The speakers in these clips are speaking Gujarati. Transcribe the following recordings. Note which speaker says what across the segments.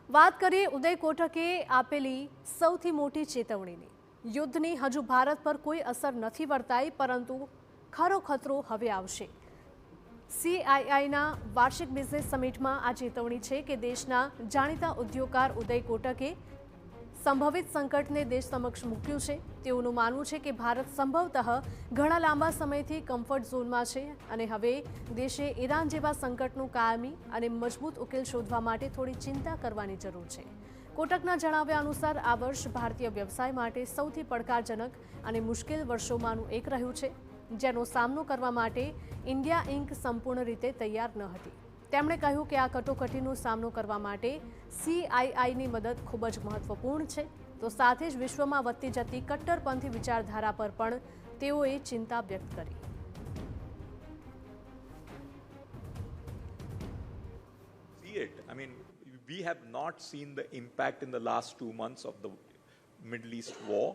Speaker 1: વાત કરીએ ઉદય કોટકે આપેલી સૌથી મોટી ચેતવણીની। યુદ્ધની હજુ ભારત પર કોઈ અસર નથી વર્તાઈ, પરંતુ ખરો ખતરો હવે આવશે। CIIના વાર્ષિક બિઝનેસ સમિટમાં આ ચેતવણી છે કે દેશના જાણીતા ઉદ્યોગકાર ઉદય કોટકે સંભવિત સંકટને દેશ સમક્ષ મૂક્યું છે। તેઓનું માનવું છે કે ભારત સંભવતઃ ઘણા લાંબા સમયથી કમ્ફર્ટ ઝોનમાં છે અને હવે દેશે ઈરાન જેવા સંકટનું કાયમી અને મજબૂત ઉકેલ શોધવા માટે થોડી ચિંતા કરવાની જરૂર છે। કોટકના જણાવ્યા અનુસાર આ વર્ષ ભારતીય વ્યવસાય માટે સૌથી પડકારજનક અને મુશ્કેલ વર્ષોમાંનું એક રહ્યું છે, જેનો સામનો કરવા માટે ઇન્ડિયા ઇન્ક સંપૂર્ણ રીતે તૈયાર ન હતી। તેમણે કહ્યું કે આ કટોકટીનો સામનો કરવા માટે CIIની મદદ ખૂબ જ મહત્વપૂર્ણ છે, તો સાથે જ વિશ્વમાં વધતી જતી કટ્ટરપંથી વિચારધારા પર પણ તેઓએ ચિંતા વ્યક્ત કરી।
Speaker 2: See it. I mean, we have not seen the impact in the last 2 months of the Middle East war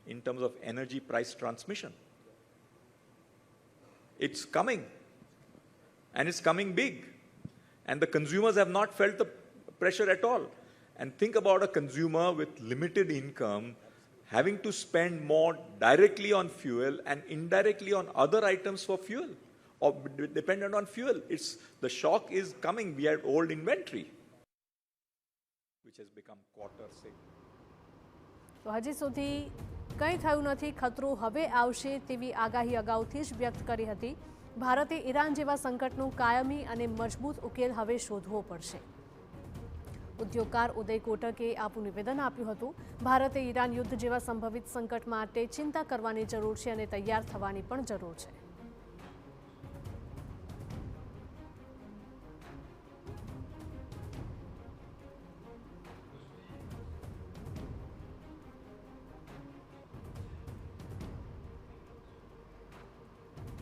Speaker 2: in terms of energy price transmission. It's coming, and it's coming big. And the consumers have not felt the pressure at all. And think about a consumer with limited income having to spend more directly on fuel and indirectly on other items for fuel, or dependent on fuel. The shock is coming. We have old inventory, which has become quarter sick.
Speaker 1: તો હજી સુધી કંઈ થયું નથી, ખતરો હવે આવશે તેવી આગાહી અગાઉથી જ વ્યક્ત કરી હતી। ભારતે ઈરાન જેવા સંકટનું કાયમી અને મજબૂત ઉકેલ હવે શોધવો પડશે। ઉદ્યોગકાર ઉદય કોટકે આપું નિવેદન આપ્યું હતું। ભારતે ઈરાન યુદ્ધ જેવા સંભવિત સંકટ માટે ચિંતા કરવાની જરૂર છે અને તૈયાર થવાની પણ જરૂર છે।